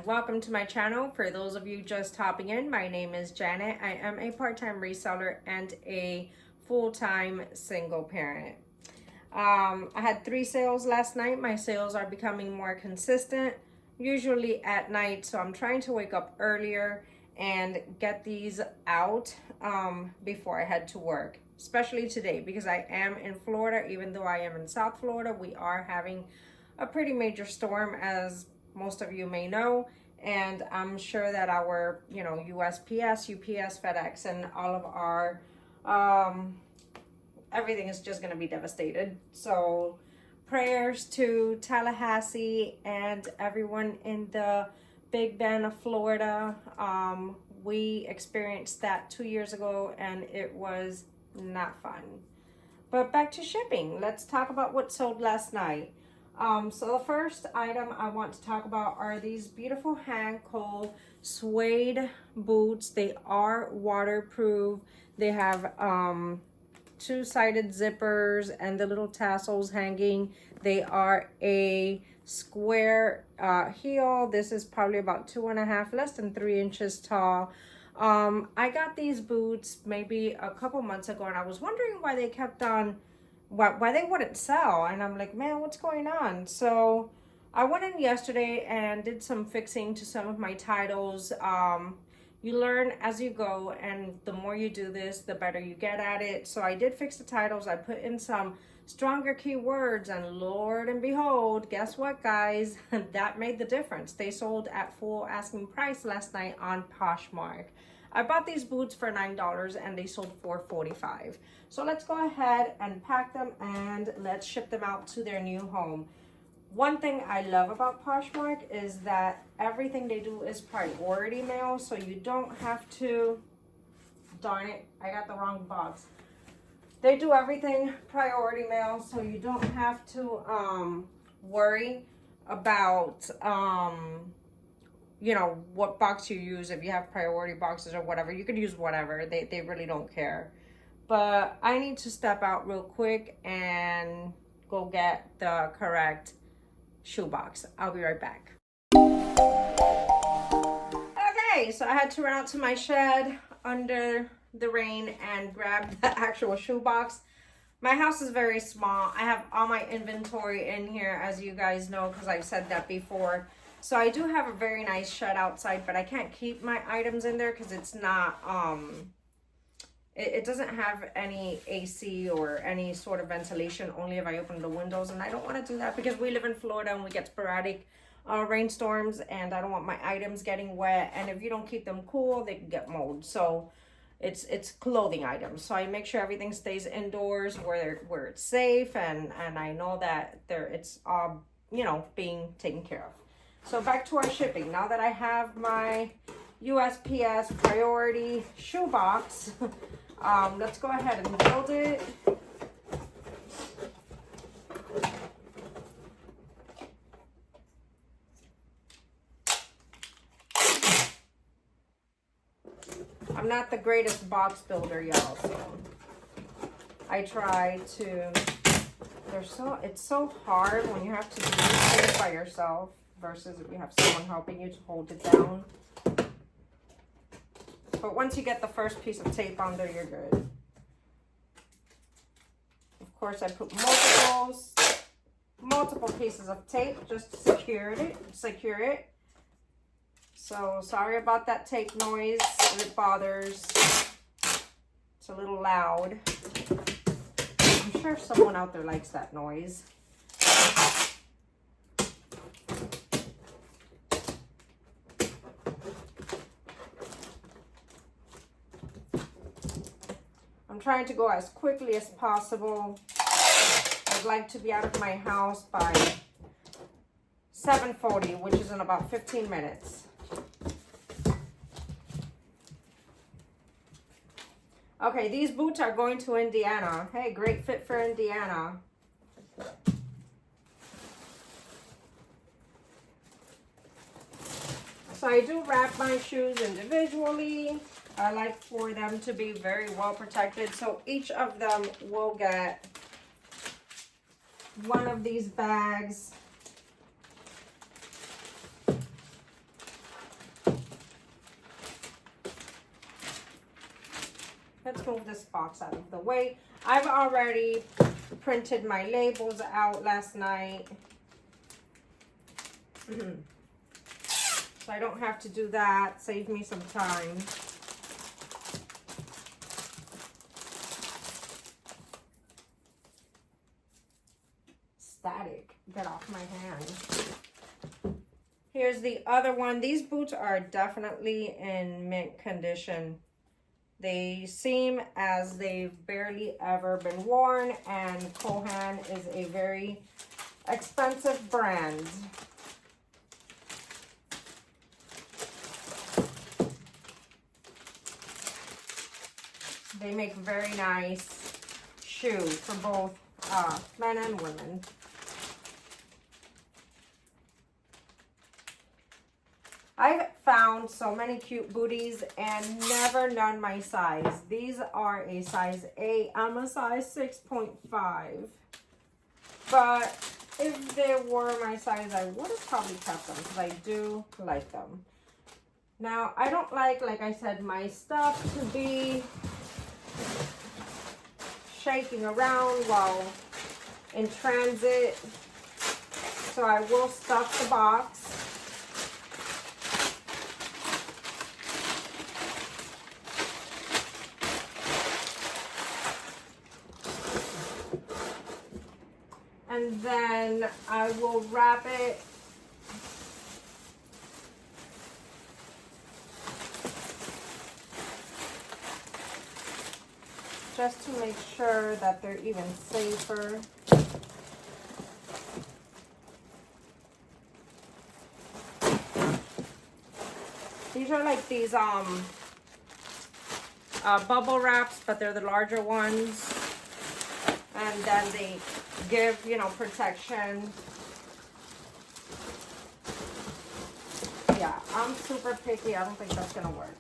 Welcome to my channel. For those of you just hopping in, my name is Janet. I am a part-time reseller and a full-time single parent. I had 3 sales last night. My sales are becoming more consistent, usually at night, so I'm trying to wake up earlier and get these out before I head to work, especially today because I am in Florida. Even though I am in South Florida, we are having a pretty major storm, as most of you may know, and I'm sure that our USPS, UPS, FedEx, and all of our everything is just going to be devastated. So prayers to Tallahassee and everyone in the Big Bend of Florida. We experienced that 2 years ago and it was not fun. But back to shipping. Let's talk about what sold last night. So the first item I want to talk about are these beautiful hand Cole suede boots. They are waterproof. They have 2-sided zippers and the little tassels hanging. They are a square heel. This is probably about 2.5, less than 3 inches tall. I got these boots maybe a couple months ago and I was wondering why they kept on why they wouldn't sell, and I'm like, man, what's going on? So I went in yesterday and did some fixing to some of my titles. You learn as you go, and the more you do this, the better you get at it. So I did fix the titles. I put in some stronger keywords, and Lord and behold, guess what, guys? That made the difference. They sold at full asking price last night on Poshmark. I bought these boots for $9 and they sold for $45. So let's go ahead and pack them and let's ship them out to their new home. One thing I love about Poshmark is that everything they do is priority mail, so you don't have to, darn it, I got the wrong box. They do everything priority mail, so you don't have to worry about what box you use. If you have priority boxes or whatever, you could use whatever. They really don't care. But I need to step out real quick and go get the correct shoebox. I'll be right back. Okay, so I had to run out to my shed under the rain and grab the actual shoebox. My house is very small. I have all my inventory in here, as you guys know, because I've said that before. So I do have a very nice shed outside, but I can't keep my items in there because it's not, it doesn't have any AC or any sort of ventilation, only if I open the windows. And I don't want to do that because we live in Florida and we get sporadic rainstorms, and I don't want my items getting wet. And if you don't keep them cool, they can get mold. So it's clothing items. So I make sure everything stays indoors where it's safe, and I know that it's all, being taken care of. So back to our shipping. Now that I have my USPS priority shoebox, let's go ahead and build it. I'm not the greatest box builder, y'all, so I try to, it's so hard when you have to do things by yourself versus if you have someone helping you to hold it down. But once you get the first piece of tape on there, you're good. Of course, I put multiple pieces of tape just to secure it. So sorry about that tape noise. It bothers. It's a little loud. I'm sure someone out there likes that noise. I'm trying to go as quickly as possible. I'd like to be out of my house by 7:40, which is in about 15 minutes. Okay, these boots are going to Indiana. Hey, great fit for Indiana. So I do wrap my shoes individually. I like for them to be very well protected. So each of them will get one of these bags. Let's move this box out of the way. I've already printed my labels out last night. So I don't have to do that. Save me some time. Static. Get off my hand. Here's the other one. These boots are definitely in mint condition. They seem as they've barely ever been worn, and Kohan is a very expensive brand. They make very nice shoes for both men and women. I've found so many cute booties and never none my size. These are a size 8. I'm a size 6.5. But if they were my size, I would have probably kept them because I do like them. Now, I don't like I said, my stuff to be shaking around while in transit. So I will stuff the box. And then I will wrap it just to make sure that they're even safer. These are like these bubble wraps, but they're the larger ones. And then they give, you know, protection. Yeah, I'm super picky. I don't think that's gonna work.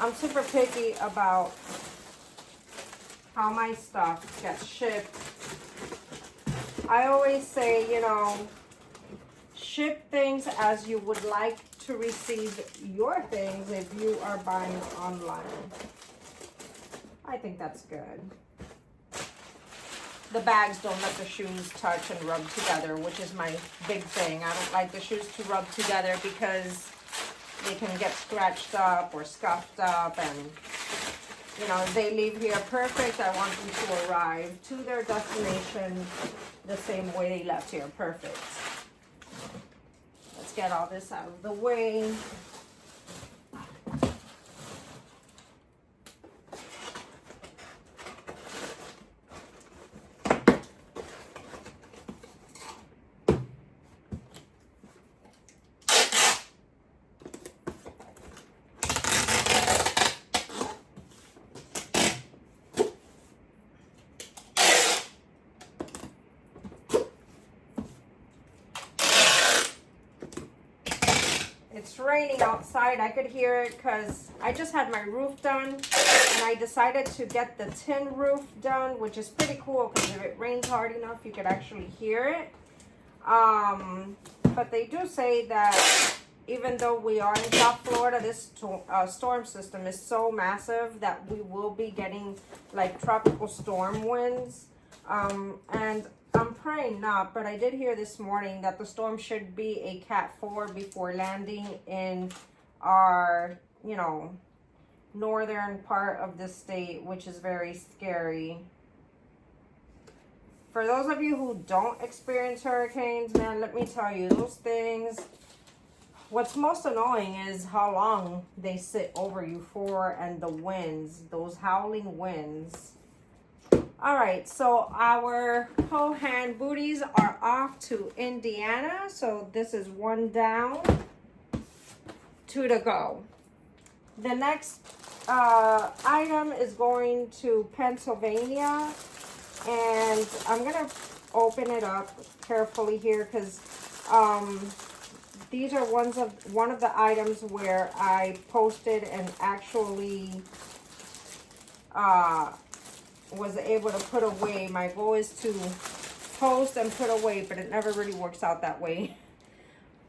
I'm super picky about how my stuff gets shipped. I always say, you know, ship things as you would like to receive your things if you are buying online. I think that's good. The bags don't let the shoes touch and rub together, which is my big thing. I don't like the shoes to rub together because they can get scratched up or scuffed up, and you know, if they leave here perfect, I want them to arrive to their destination the same way they left here, perfect. Let's get all this out of the way. It's raining outside. I could hear it because I just had my roof done, and I decided to get the tin roof done, which is pretty cool because if it rains hard enough, you could actually hear it. But they do say that even though we are in South Florida, this storm system is so massive that we will be getting like tropical storm winds. And I'm praying not, but I did hear this morning that the storm should be a Cat 4 before landing in our, you know, northern part of the state, which is very scary. For those of you who don't experience hurricanes, man, let me tell you, those things, what's most annoying is how long they sit over you for, and the winds, those howling winds. All right, so our Kohan booties are off to Indiana. So this is 1 down, 2 to go. The next item is going to Pennsylvania, and I'm gonna open it up carefully here because these are one of the items where I posted and actually was able to put away. My goal is to post and put away, but it never really works out that way.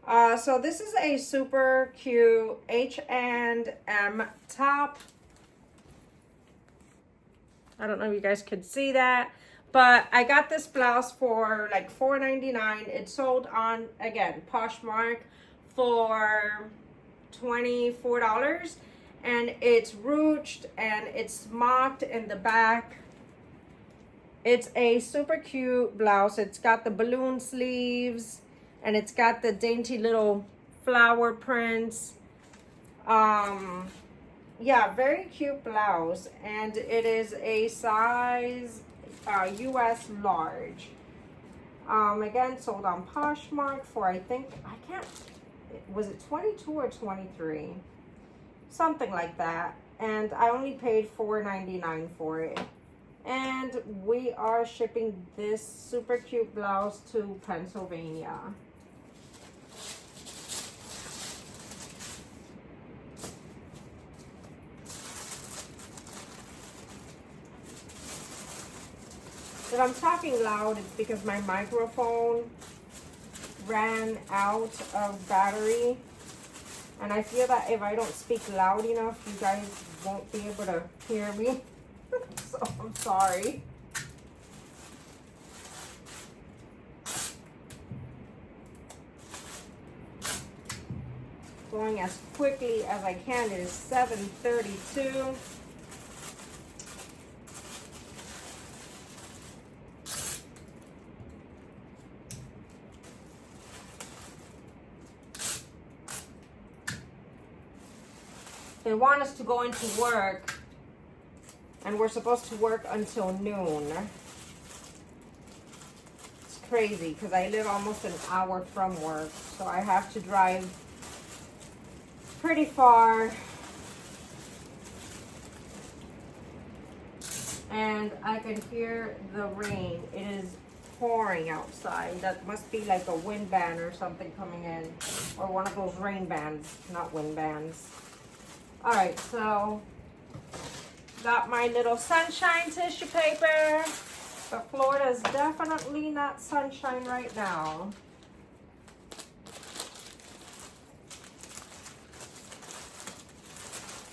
So this is a super cute H&M top. I don't know if you guys could see that, but I got this blouse for like $4.99. It sold on, again, Poshmark for $24, and it's ruched and it's mocked in the back. It's a super cute blouse. It's got the balloon sleeves and it's got the dainty little flower prints. Yeah, very cute blouse, and it is a size US large. Again, sold on Poshmark for, I think, was it 22 or 23? Something like that. And I only paid $4.99 for it. And we are shipping this super cute blouse to Pennsylvania. If I'm talking loud, it's because my microphone ran out of battery. And I feel that if I don't speak loud enough, you guys won't be able to hear me. So I'm sorry. Going as quickly as I can. It is 7:32. They want us to go into work, and we're supposed to work until noon. It's crazy because I live almost an hour from work, so I have to drive pretty far. And I can hear the rain. It is pouring outside. That must be like a wind band or something coming in, or one of those rain bands, not wind bands. All right, so got my little sunshine tissue paper, but Florida is definitely not sunshine right now.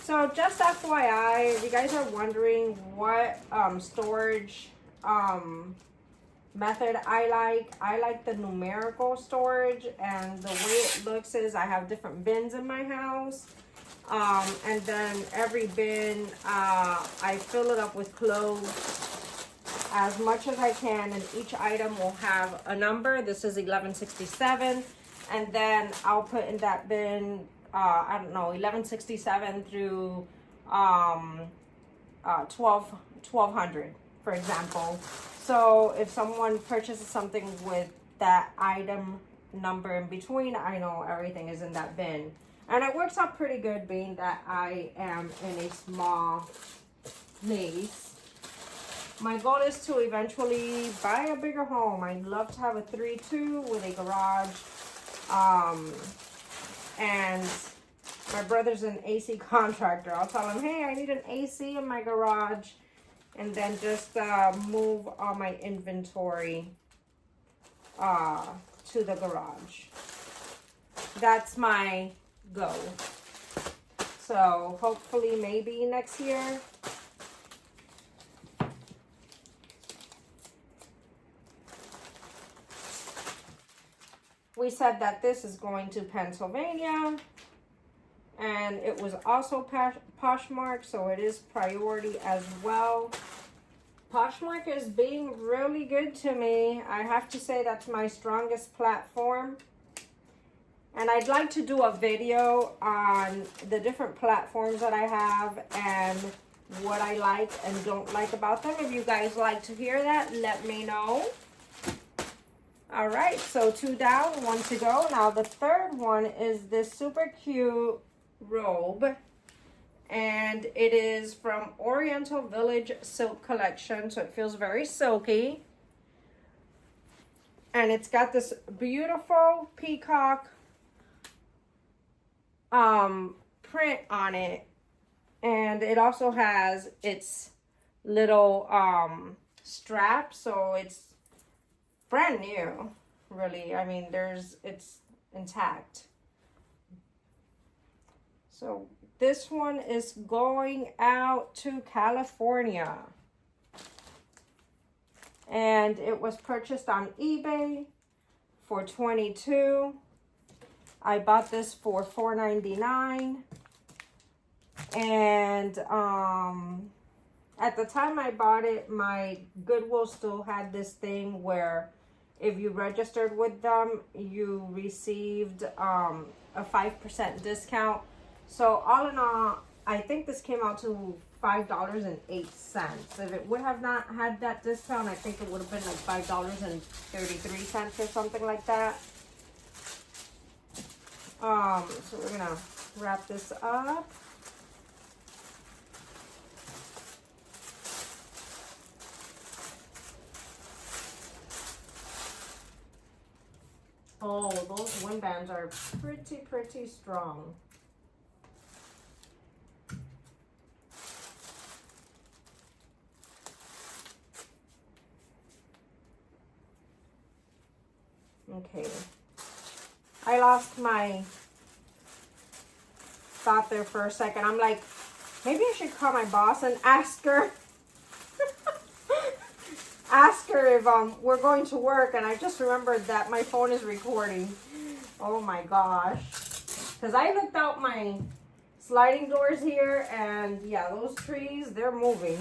So just FYI, if you guys are wondering what storage method I like the numerical storage, and the way it looks is I have different bins in my house. And then every bin, I fill it up with clothes as much as I can, and each item will have a number. This is 1167, and then I'll put in that bin, I don't know, 1167 through 1200, for example. So if someone purchases something with that item number in between, I know everything is in that bin. And it works out pretty good, being that I am in a small place. My goal is to eventually buy a bigger home. I'd love to have a 3-2 with a garage. And my brother's an AC contractor. I'll tell him, hey, I need an AC in my garage. And then just move all my inventory to the garage. That's my go. So hopefully maybe next year. We said that this is going to Pennsylvania, and it was also Poshmark, so it is priority as well. Poshmark is being really good to me. I have to say that's my strongest platform. And I'd like to do a video on the different platforms that I have and what I like and don't like about them. If you guys like to hear that, let me know. All right, so 2 down, 1 to go. Now the third one is this super cute robe. And it is from Oriental Village Silk Collection, so it feels very silky. And it's got this beautiful peacock print on it, and it also has its little strap, so it's brand new, really. I mean, it's intact. So this one is going out to California, and it was purchased on eBay for $22. I bought this for $4.99, and at the time I bought it, my Goodwill still had this thing where if you registered with them, you received a 5% discount. So all in all, I think this came out to $5.08. If it would have not had that discount, I think it would have been like $5.33 or something like that. So we're gonna wrap this up. Oh, those wind bands are pretty strong. Okay. I lost my thought there for a second. I'm like, maybe I should call my boss and ask her ask her if we're going to work, and I just remembered that my phone is recording. Oh my gosh. Because I looked out my sliding doors here, and yeah, those trees, they're moving.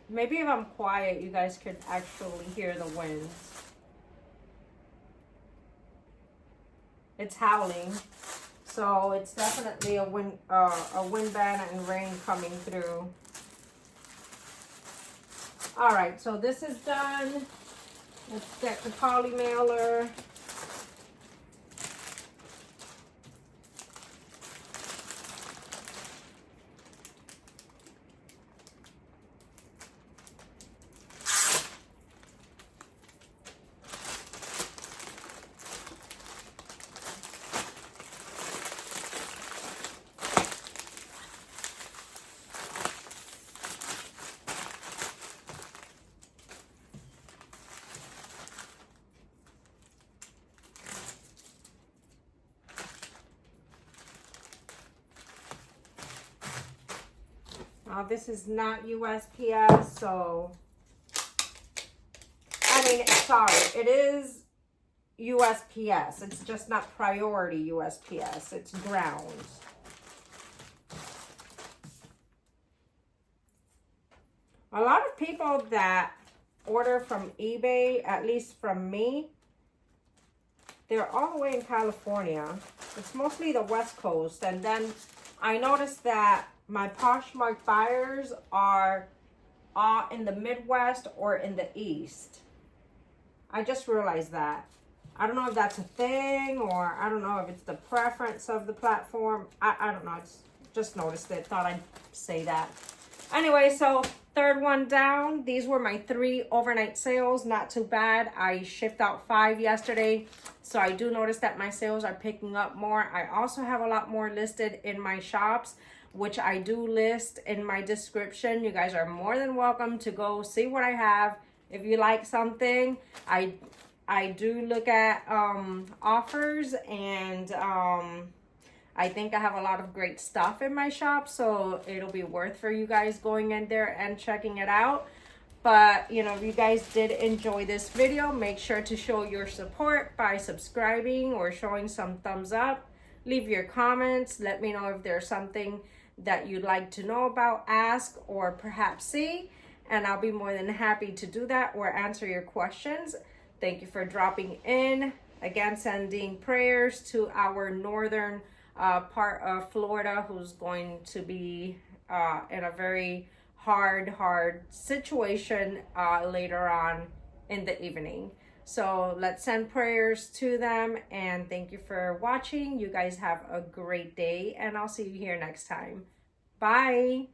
Maybe if I'm quiet, you guys could actually hear the winds. It's howling. So it's definitely a wind banner and rain coming through. All right, so this is done. Let's get the poly mailer. This is not USPS, so, I mean, sorry, it is USPS. It's just not priority USPS. It's ground. A lot of people that order from eBay, at least from me, they're all the way in California. It's mostly the West Coast. And then I noticed that my Poshmark buyers are in the Midwest or in the East. I just realized that. I don't know if that's a thing, or I don't know if it's the preference of the platform. I don't know. I just noticed it. Thought I'd say that. Anyway, so third one down. These were my 3 overnight sales. Not too bad. I shipped out 5 yesterday. So I do notice that my sales are picking up more. I also have a lot more listed in my shops, which I do list in my description. You guys are more than welcome to go see what I have. If you like something, I do look at offers, and I think I have a lot of great stuff in my shop, so it'll be worth for you guys going in there and checking it out. But, you know, if you guys did enjoy this video, make sure to show your support by subscribing or showing some thumbs up. Leave your comments. Let me know if there's something that you'd like to know about, ask, or perhaps see, and I'll be more than happy to do that or answer your questions. Thank you for dropping in. Again, sending prayers to our northern part of Florida, who's going to be in a very hard situation later on in the evening. So let's send prayers to them, and thank you for watching. You guys have a great day, and I'll see you here next time. Bye.